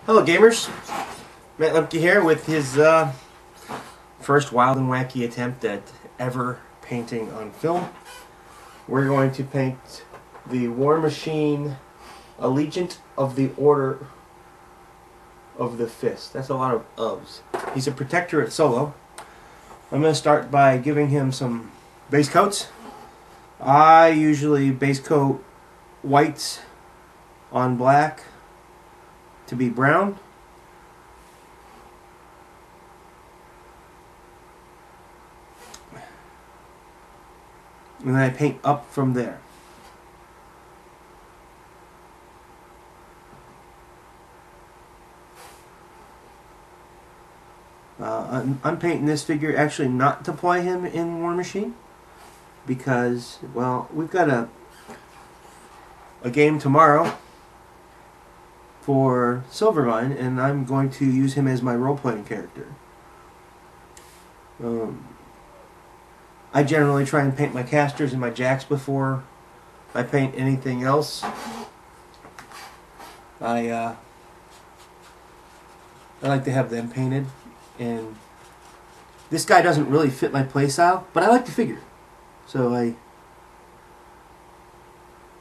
Hello gamers, Matt Lemke here with his first wild and wacky attempt at ever painting on film. We're going to paint the War Machine Allegiant of the Order of the Fist. That's a lot of ofs. He's a Protectorate solo. I'm going to start by giving him some base coats. I usually base coat whites on black to be brown. And then I paint up from there. I'm painting this figure actually not to play him in War Machine because, well, we've got a game tomorrow for Silvermine, and I'm going to use him as my role-playing character. I generally try and paint my casters and my jacks before I paint anything else. I like to have them painted, and this guy doesn't really fit my playstyle, but I like the figure, so I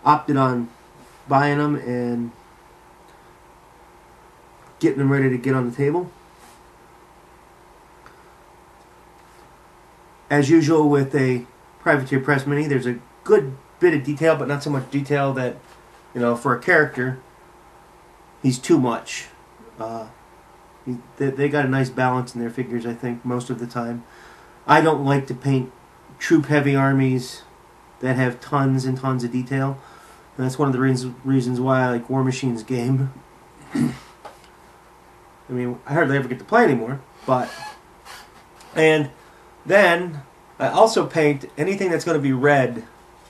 opted on buying them and getting them ready to get on the table. As usual with a Privateer Press Mini, there's a good bit of detail, but not so much detail that, you know, for a character, he's too much. They got a nice balance in their figures, I think, most of the time. I don't like to paint troop-heavy armies that have tons and tons of detail. And that's one of the reasons why I like War Machine's game. I mean, I hardly ever get to play anymore, but... And then, I also paint anything that's going to be red,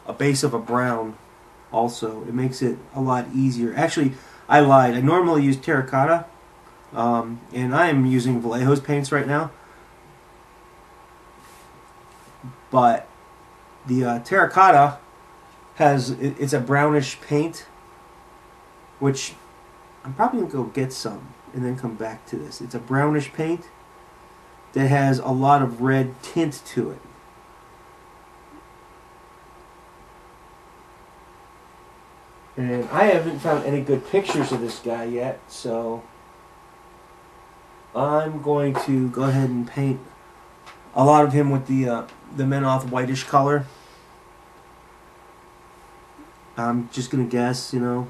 a base of a brown, also. It makes it a lot easier. Actually, I lied. I normally use terracotta, and I am using Vallejo's paints right now. But the terracotta it's a brownish paint, which I'm probably going to go get some and then come back to this. It's a brownish paint that has a lot of red tint to it. And I haven't found any good pictures of this guy yet, so I'm going to go ahead and paint a lot of him with the Menoth whitish color. I'm just going to guess, you know,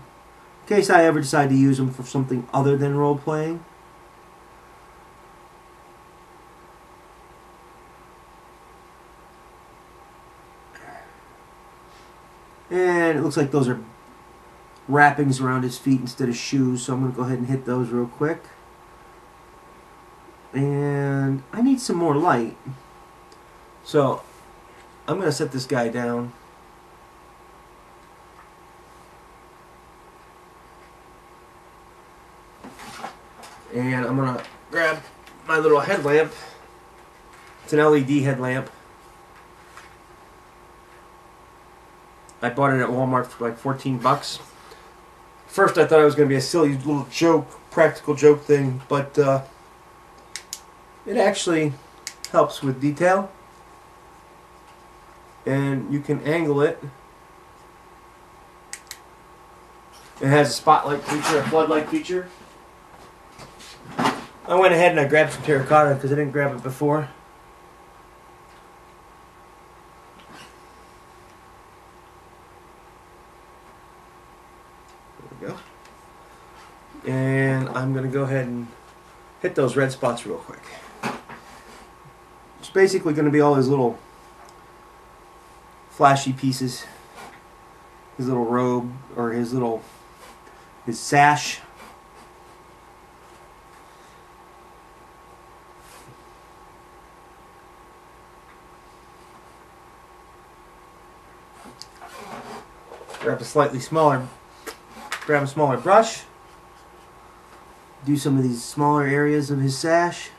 in case I ever decide to use him for something other than role-playing. And it looks like those are wrappings around his feet instead of shoes, so I'm going to go ahead and hit those real quick. And I need some more light, so I'm going to set this guy down. And I'm going to grab my little headlamp. It's an LED headlamp. I bought it at Walmart for like 14 bucks. First I thought it was going to be a silly little joke, practical joke thing, but it actually helps with detail. And you can angle it. It has a spotlight feature, a floodlight feature. I went ahead and I grabbed some terracotta because I didn't grab it before. There we go. And I'm going to go ahead and hit those red spots real quick. It's basically going to be all his little flashy pieces. His little robe, or his sash. Grab a smaller brush. Do some of these smaller areas of his sash.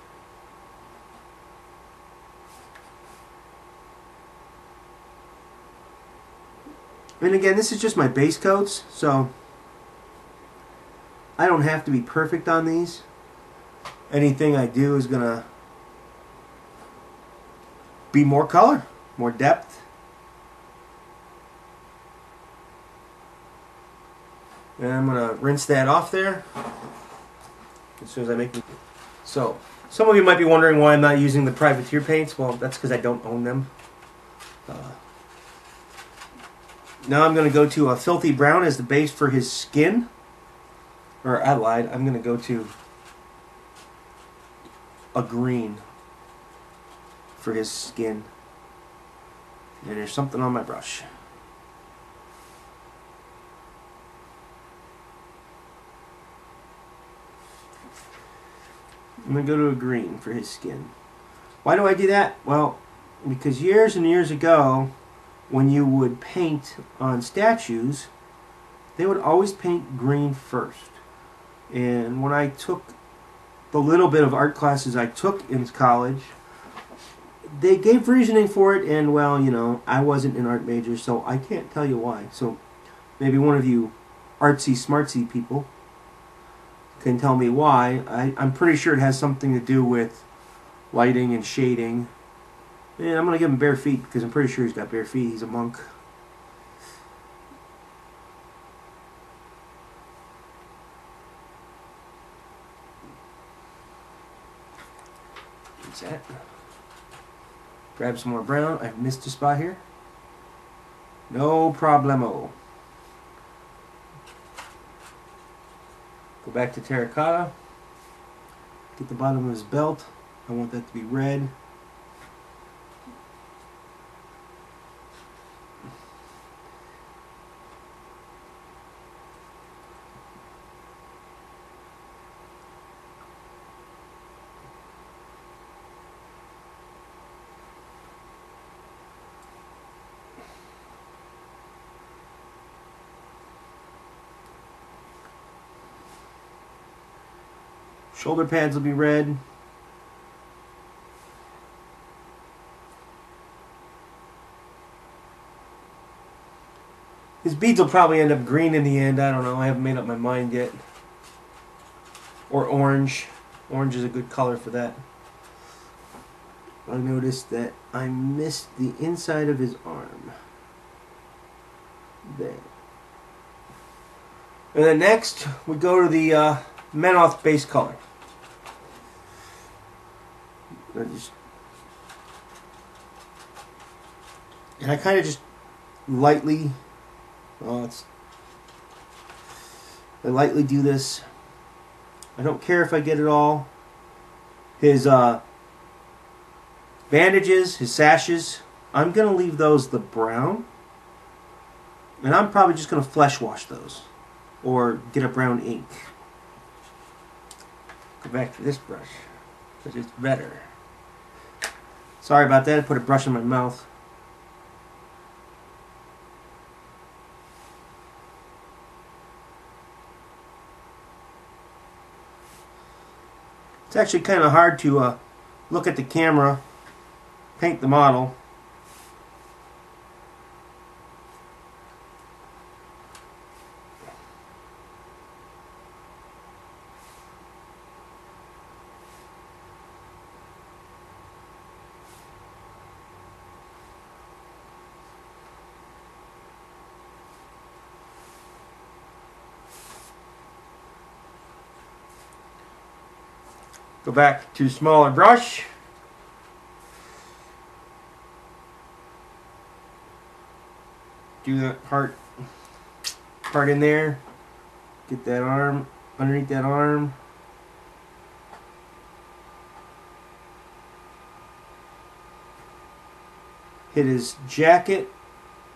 And again, this is just my base coats, so I don't have to be perfect on these. Anything I do is going to be more color, more depth. And I'm going to rinse that off there as soon as I make it. So, some of you might be wondering why I'm not using the Privateer paints. Well, that's because I don't own them. Now I'm going to go to a Filthy Brown as the base for his skin. Or I lied, I'm going to go to a green for his skin. And there's something on my brush. I'm going to go to a green for his skin. Why do I do that? Well, because years and years ago, when you would paint on statues, they would always paint green first. And when I took the little bit of art classes I took in college, they gave reasoning for it, and well, you know, I wasn't an art major, so I can't tell you why. So maybe one of you artsy smartsy people can tell me why. I'm pretty sure it has something to do with lighting and shading. And I'm going to give him bare feet because I'm pretty sure he's got bare feet. He's a monk. What's that? Grab some more brown. I've missed a spot here. No problemo. Go back to terracotta. Get the bottom of his belt. I want that to be red. Shoulder pads will be red. His beads will probably end up green in the end. I don't know. I haven't made up my mind yet. Or orange. Orange is a good color for that. I noticed that I missed the inside of his arm. There. And then next, we go to the Menoth base color. And I kind of just lightly, I lightly do this. I don't care if I get it all. His bandages, his sashes, I'm going to leave those the brown. And I'm probably just going to flesh wash those. Or get a brown ink. Go back to this brush. Because it's better. Sorry about that, I put a brush in my mouth. It's actually kind of hard to look at the camera, paint the model. Go back to smaller brush. Do that part in there. Get that arm underneath that arm. Hit his jacket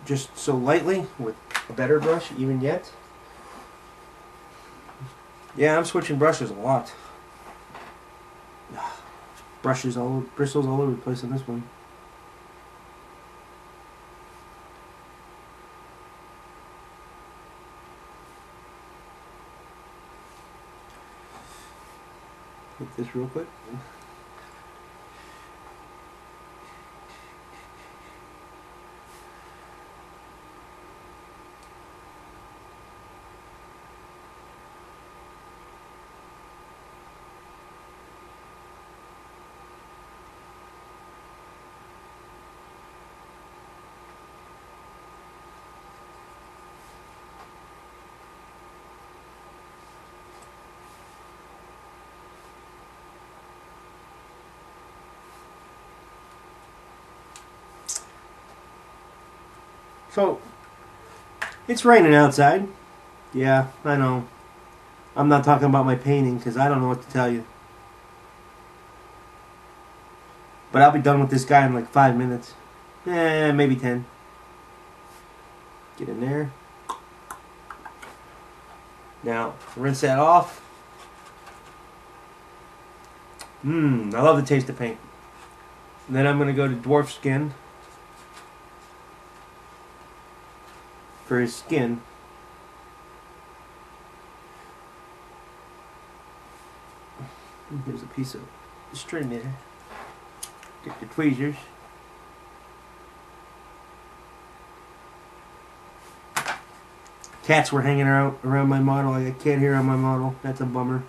just so lightly with a better brush even yet. Yeah, I'm switching brushes a lot. Bristles all over the place on this one. Hit this real quick. So, it's raining outside. Yeah, I know. I'm not talking about my painting because I don't know what to tell you. But I'll be done with this guy in like 5 minutes. Maybe 10. Get in there. Now, rinse that off. I love the taste of paint. And then I'm going to go to dwarf skin for his skin. Here's a piece of string there. Get the tweezers. Cats were hanging out around my model. I got cat hair on my model. That's a bummer.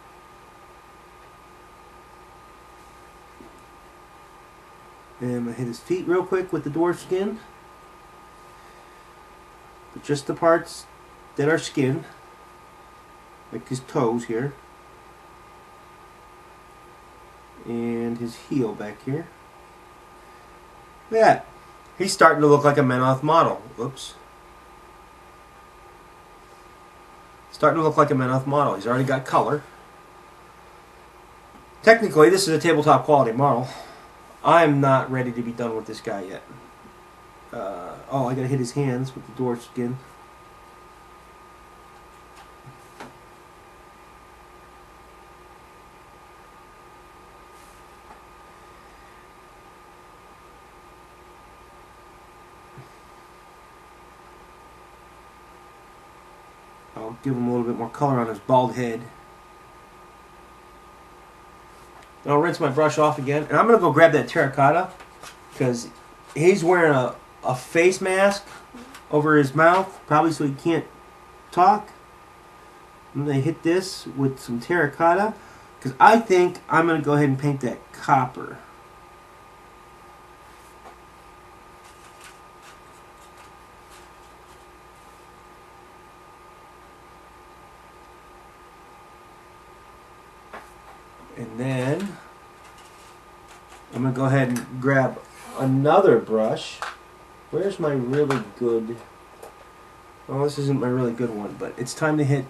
And I'm going to hit his feet real quick with the dwarf skin. But just the parts that are skin. Like his toes here. And his heel back here. Look at that. He's starting to look like a Menoth model. Whoops. Starting to look like a Menoth model. He's already got color. Technically, this is a tabletop quality model. I'm not ready to be done with this guy yet. Oh, I gotta hit his hands with the dwarf skin. I'll give him a little bit more color on his bald head. Then I'll rinse my brush off again. And I'm going to go grab that terracotta because he's wearing a face mask over his mouth, probably so he can't talk. I'm going to hit this with some terracotta because I think I'm going to go ahead and paint that copper. And then I'm going to go ahead and grab another brush. Where's my really good... Well, this isn't my really good one, but it's time to hit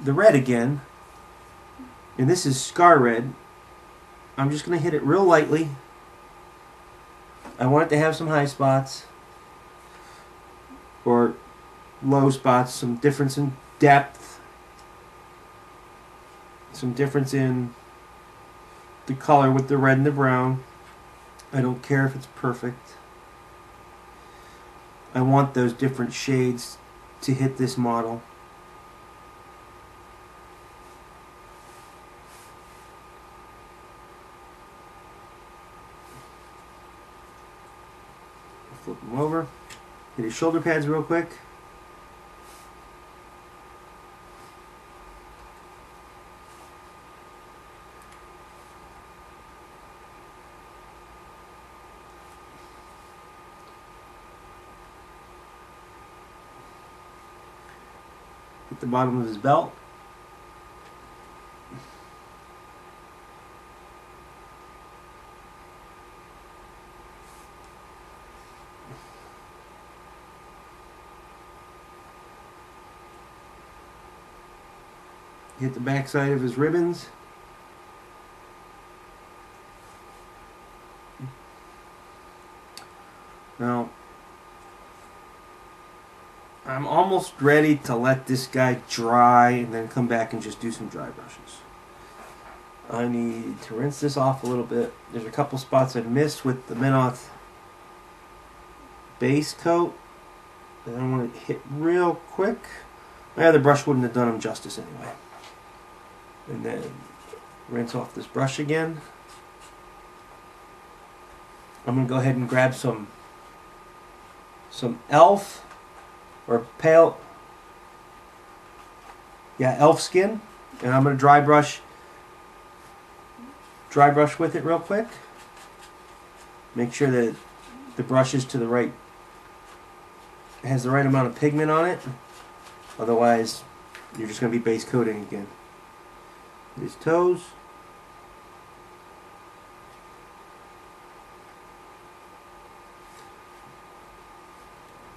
the red again. And this is Scar Red. I'm just going to hit it real lightly. I want it to have some high spots. Or low spots, some difference in depth. Some difference in the color with the red and the brown. I don't care if it's perfect. I want those different shades to hit this model. Flip them over. Hit his shoulder pads real quick. Hit the bottom of his belt. Hit the back side of his ribbons. Now, I'm almost ready to let this guy dry and then come back and just do some dry brushes. I need to rinse this off a little bit. There's a couple spots I missed with the Menoth base coat that I want to hit real quick. My other brush wouldn't have done him justice anyway. And then rinse off this brush again. I'm going to go ahead and grab some elf or pale, elf skin, and I'm going to dry brush with it real quick. Make sure that the brush is to the right, has the right amount of pigment on it. Otherwise, you're just going to be base coating again. His toes.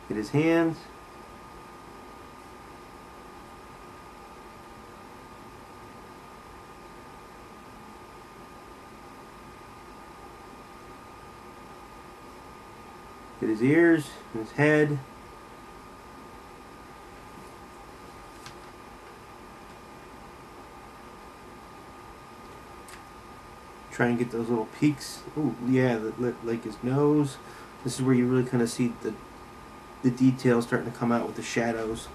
Hit Hit his hands. Hit his ears, his head. Try and get those little peaks. Oh yeah, like his nose. This is where you really kind of see the details starting to come out with the shadows.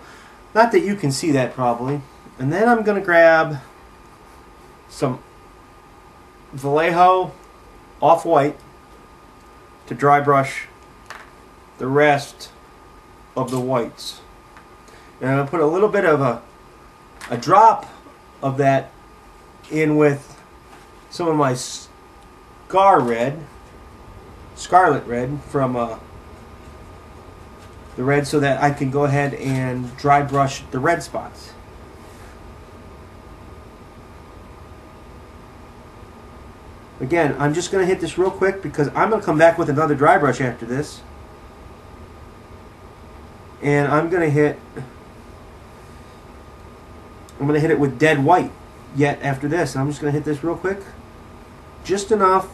Not that you can see that probably. And then I'm going to grab some Vallejo off-white to dry brush the rest of the whites. And I'm going to put a little bit of a drop of that in with some of my Scarlet Red from the red, so that I can go ahead and dry brush the red spots. Again, I'm just going to hit this real quick because I'm going to come back with another dry brush after this. And I'm going to hit it with dead white yet after this. And I'm just going to hit this real quick. Just enough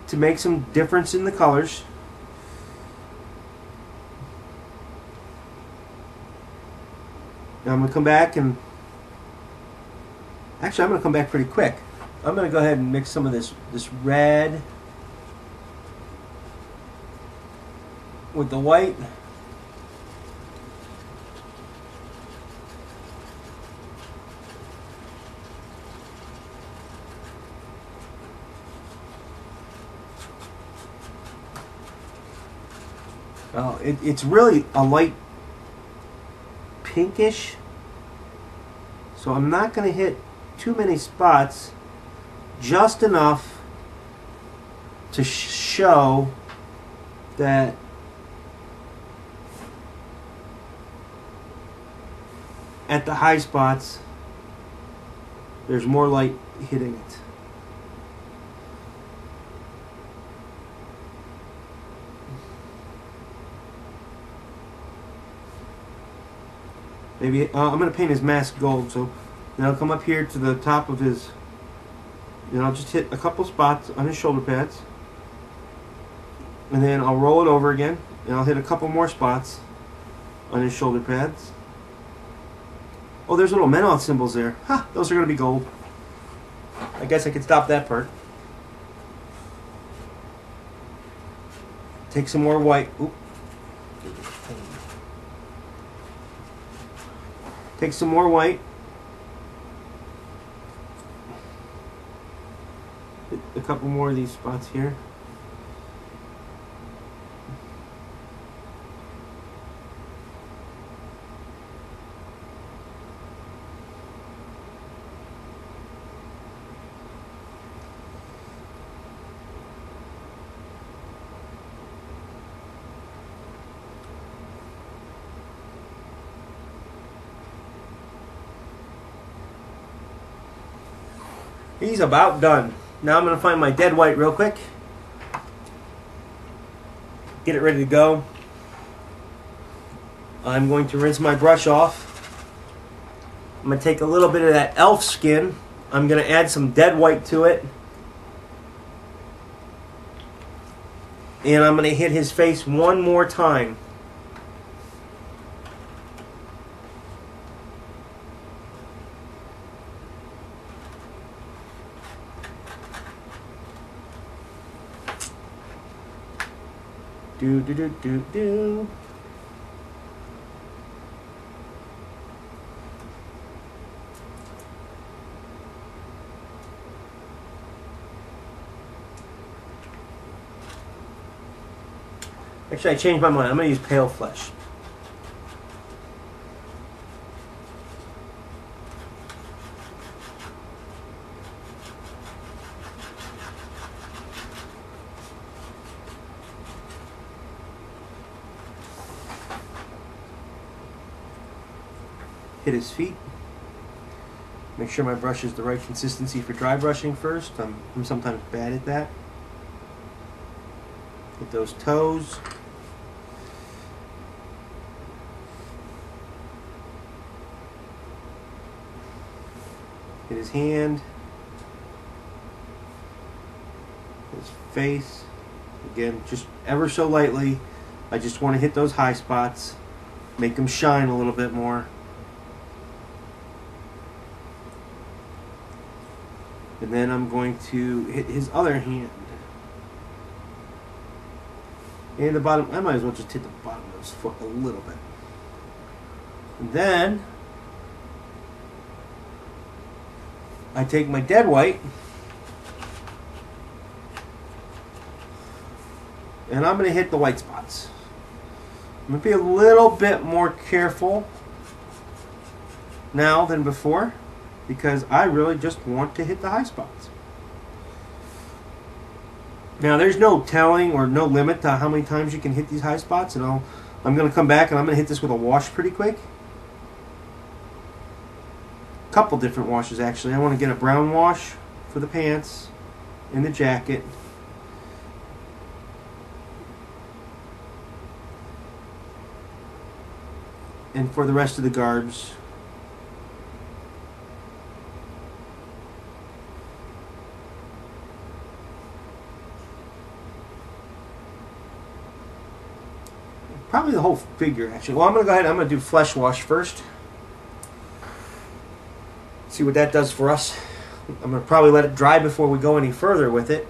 to make some difference in the colors. Now I'm going to come back and... Actually, I'm going to come back pretty quick. I'm going to go ahead and mix some of this red with the white. It's really a light pinkish, so I'm not going to hit too many spots, just enough to show that at the high spots there's more light hitting it. Maybe I'm going to paint his mask gold, so then I'll come up here to the top of his, and I'll just hit a couple spots on his shoulder pads, and then I'll roll it over again, and I'll hit a couple more spots on his shoulder pads. Oh, there's little Menauth symbols there. Ha! Those are going to be gold. I guess I could stop that part. Take some more white. Oop. Take some more white. Hit a couple more of these spots here. He's about done. Now I'm going to find my dead white real quick. Get it ready to go. I'm going to rinse my brush off. I'm going to take a little bit of that elf skin. I'm going to add some dead white to it. And I'm going to hit his face one more time. Do do do do do. Actually, I changed my mind. I'm going to use pale flesh. Hit his feet. Make sure my brush is the right consistency for dry brushing first. I'm sometimes bad at that. Get those toes. Get his hand. His face. Again, just ever so lightly. I just want to hit those high spots. Make them shine a little bit more. And then I'm going to hit his other hand. And the bottom, I might as well just hit the bottom of his foot a little bit. And then I take my dead white and I'm going to hit the white spots. I'm going to be a little bit more careful now than before because I really just want to hit the high spots. Now, there's no telling or no limit to how many times you can hit these high spots. And I'm going to come back and I'm going to hit this with a wash pretty quick. A couple different washes, actually. I want to get a brown wash for the pants and the jacket. And for the rest of the garbs. Probably the whole figure, actually. Well, I'm going to go ahead and I'm going to do flesh wash first. See what that does for us. I'm going to probably let it dry before we go any further with it.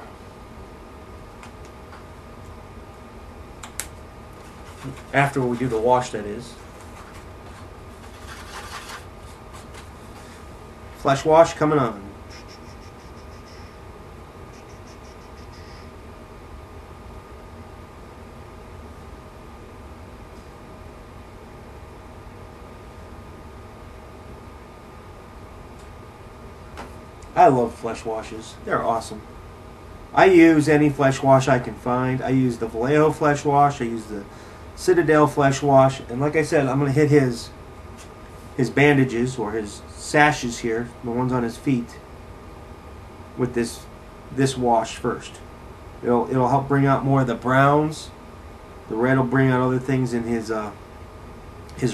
After we do the wash, that is. Flesh wash coming on. I love flesh washes. They're awesome. I use any flesh wash I can find. I use the Vallejo flesh wash. I use the Citadel flesh wash. And like I said, I'm going to hit his bandages or his sashes here, the ones on his feet, with this wash first. It'll help bring out more of the browns. The red will bring out other things in his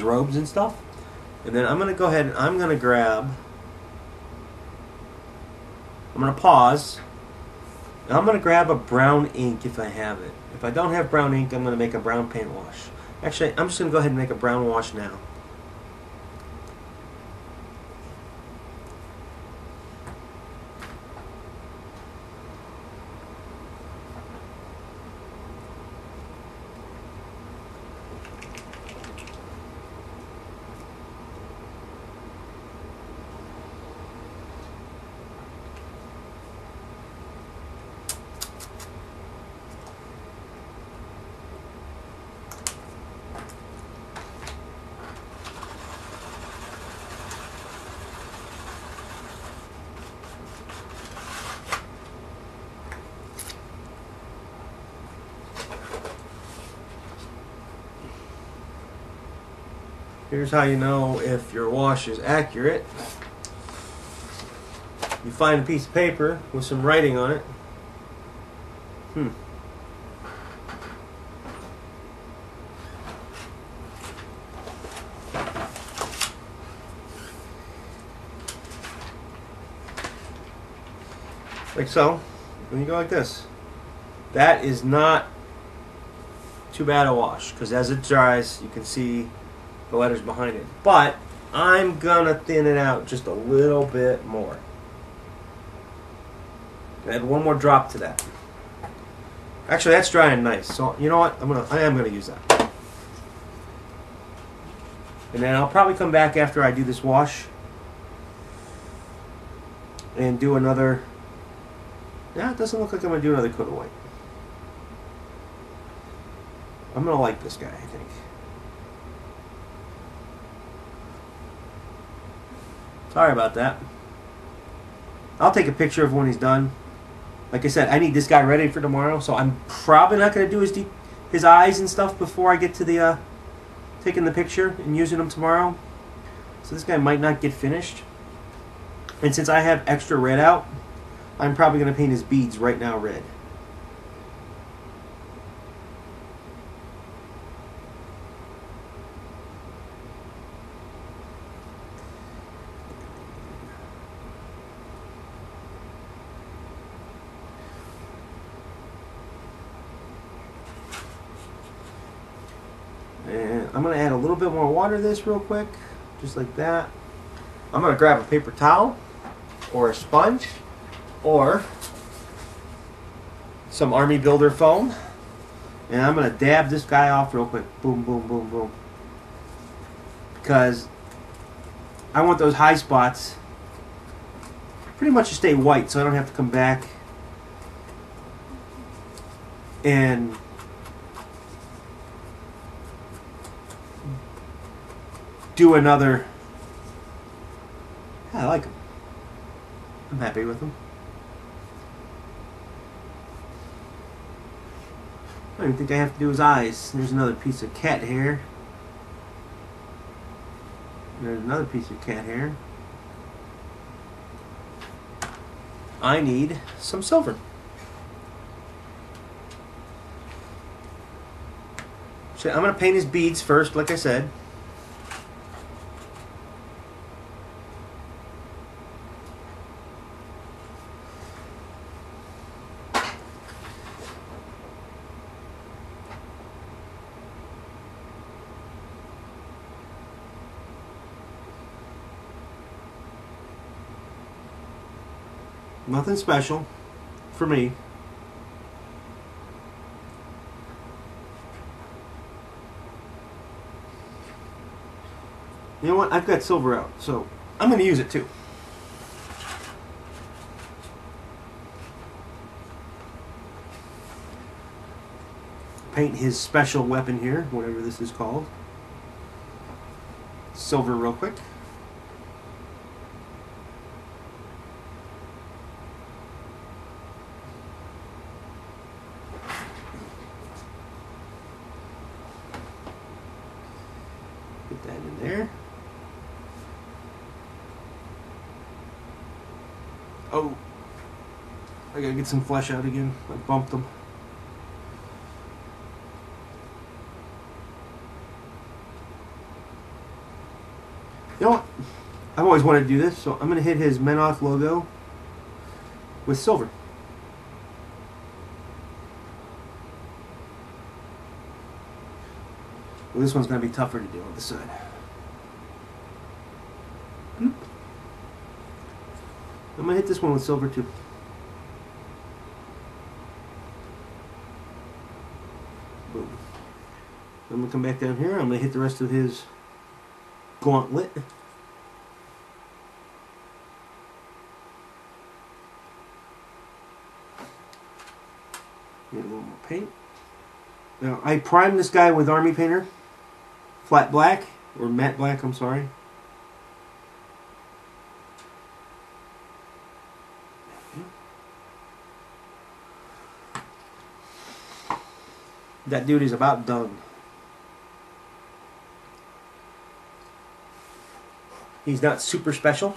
robes and stuff. And then I'm going to go ahead and I'm going to grab... I'm going to pause. And I'm going to grab a brown ink if I have it. If I don't have brown ink, I'm going to make a brown paint wash. Actually, I'm just going to go ahead and make a brown wash now. Here's how you know if your wash is accurate. You find a piece of paper with some writing on it. Like so. And you go like this. That is not too bad a wash, because as it dries, you can see the letters behind it. But I'm gonna thin it out just a little bit more. Add one more drop to that. Actually, that's drying nice. So you know what? I am gonna use that. And then I'll probably come back after I do this wash and do another. Yeah, it doesn't look like I'm gonna do another coat of white. I'm gonna like this guy, I think. Sorry about that. I'll take a picture of when he's done. Like I said, I need this guy ready for tomorrow, so I'm probably not going to do his eyes and stuff before I get to the taking the picture and using them tomorrow. So this guy might not get finished. And since I have extra red out, I'm probably going to paint his beads right now red. I'm going to add a little bit more water to this real quick, just like that. I'm going to grab a paper towel or a sponge or some Army Builder foam, and I'm going to dab this guy off real quick. Boom, boom, boom, boom. Because I want those high spots pretty much to stay white, so I don't have to come back and do another. Yeah, I like them. I'm happy with them. I don't even think I have to do his eyes. There's another piece of cat hair. There's another piece of cat hair. I need some silver. So I'm going to paint his beads first, like I said. Nothing special for me. You know what? I've got silver out, so I'm going to use it too. Paint his special weapon here, whatever this is called. Silver real quick. Put that in there. Oh, I gotta get some flesh out again. I bumped them. You know what? I've always wanted to do this, so I'm gonna hit his Menoth logo with silver. Well, this one's gonna be tougher to do on the side. I'm going to hit this one with silver too. Boom. I'm going to come back down here. I'm going to hit the rest of his gauntlet. Need a little more paint. Now, I primed this guy with Army Painter. Flat black, or matte black, I'm sorry. That dude is about done. He's not super special.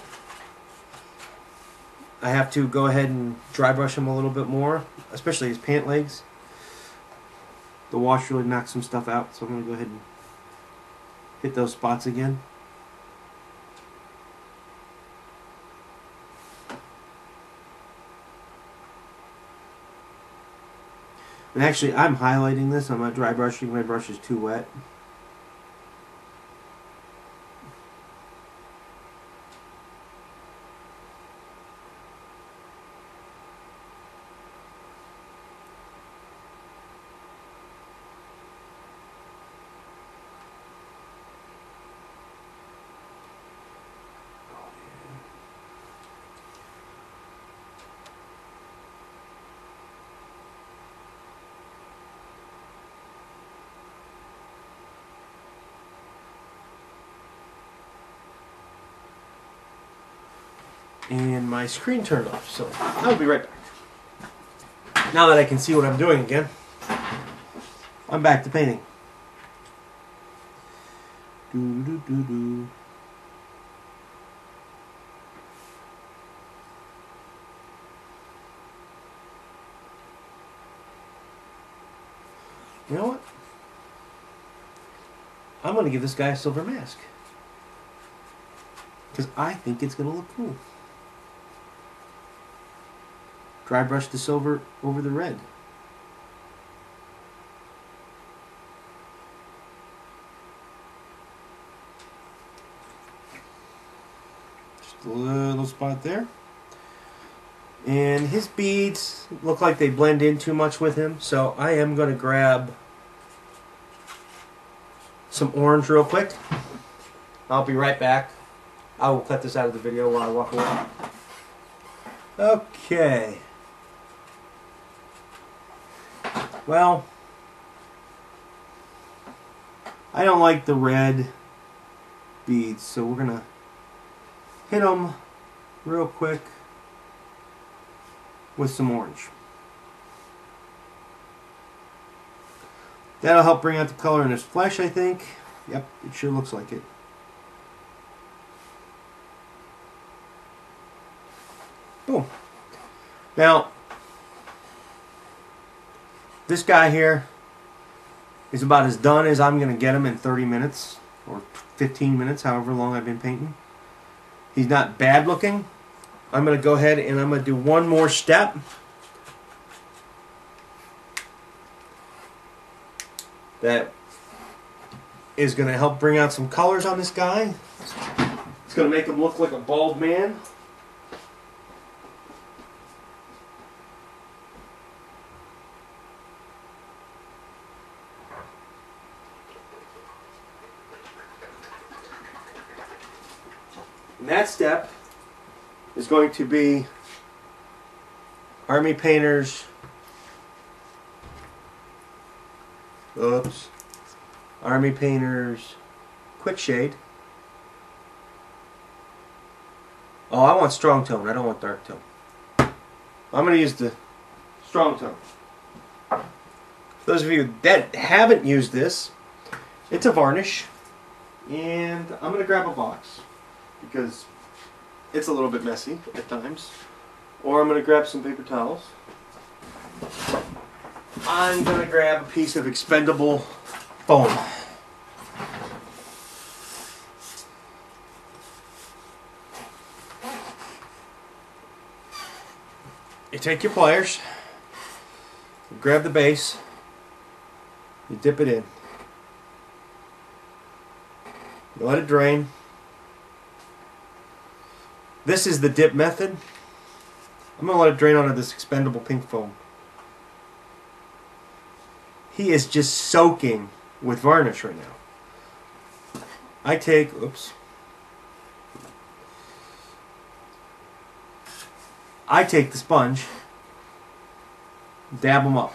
I have to go ahead and dry brush him a little bit more, especially his pant legs. The wash really knocked some stuff out, so I'm going to go ahead and hit those spots again. And actually, I'm highlighting this. I'm not dry brushing. My brush is too wet. And my screen turned off, so I'll be right back. Now that I can see what I'm doing again, I'm back to painting. You know what? I'm going to give this guy a silver mask. Because I think it's going to look cool. Dry brush the silver over the red. a little spot there. And his beads look like they blend in too much with him, so I am going to grab some orange real quick. I'll be right back. I will cut this out of the video while I walk away. Okay. Well, I don't like the red beads, so we're going to hit them real quick with some orange. That'll help bring out the color in his flesh, I think. Yep, it sure looks like it. Boom. Now, this guy here is about as done as I'm going to get him in 30 minutes or 15 minutes, however long I've been painting. He's not bad looking. I'm going to go ahead and I'm going to do one more step. That is going to help bring out some colors on this guy. It's going to make him look like a bald man. And that step is going to be Army Painter's Army Painter's Quick Shade. Oh, I want strong tone. I don't want dark tone. I'm going to use the strong tone. For those of you that haven't used this, it's a varnish. And I'm going to grab a box because it's a little bit messy at times. Or I'm going to grab some paper towels. I'm going to grab a piece of expendable foam. You take your pliers, you grab the base, you dip it in, you let it drain. This is the dip method. I'm going to let it drain onto this expendable pink foam. He is just soaking with varnish right now. I take, I take the sponge, dab them up.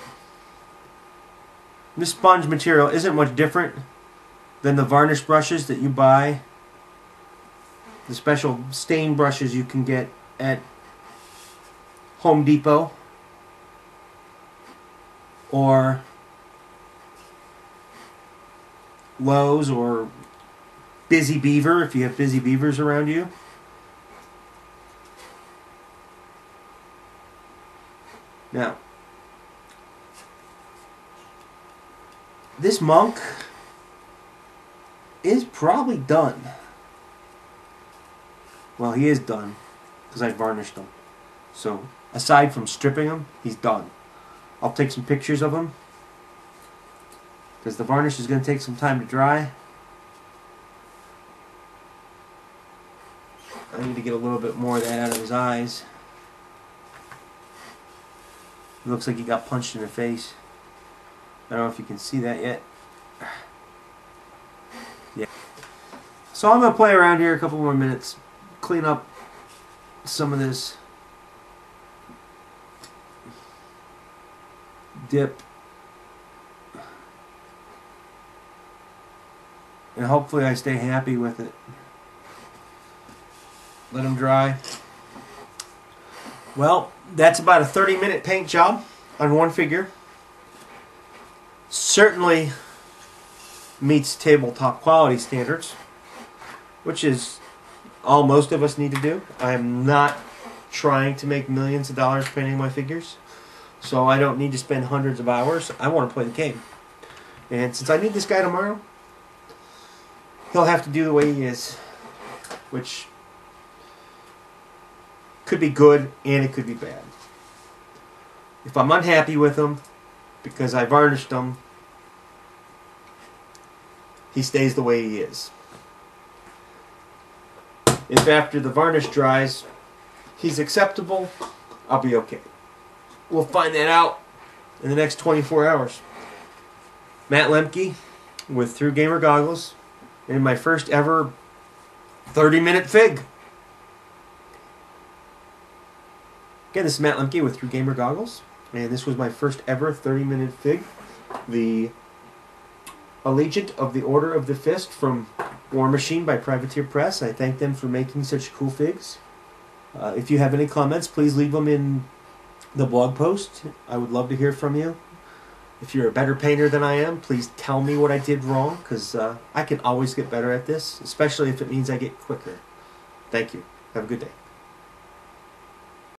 This sponge material isn't much different than the varnish brushes that you buy, the special stain brushes you can get at Home Depot or Lowe's or Busy Beaver if you have Busy Beavers around you. Now, this monk is probably done. Well, he is done because I varnished him. So, aside from stripping him, he's done. I'll take some pictures of him because the varnish is going to take some time to dry. I need to get a little bit more of that out of his eyes. It looks like he got punched in the face. I don't know if you can see that yet. Yeah. So I'm going to play around here a couple more minutes. Clean up some of this dip. And hopefully I stay happy with it. Let him dry. Well, that's about a 30-minute paint job on one figure. Certainly meets tabletop quality standards, which is all most of us need to do. I am not trying to make millions of dollars painting my figures, so I don't need to spend hundreds of hours. I want to play the game. And since I need this guy tomorrow, he'll have to do the way he is, which could be good and it could be bad. If I'm unhappy with him because I varnished him, he stays the way he is. if after the varnish dries, he's acceptable, I'll be okay. We'll find that out in the next 24 hours. Matt Lemke with Through Gamer Goggles and my first ever 30-minute fig. Again, this is Matt Lemke with Through Gamer Goggles, and this was my first ever 30-minute fig. The Allegiant of the Order of the Fist from War Machine by Privateer Press. I thank them for making such cool figs. If you have any comments, please leave them in the blog post. I would love to hear from you. If you're a better painter than I am, please tell me what I did wrong, because I can always get better at this, especially if it means I get quicker. Thank you. Have a good day.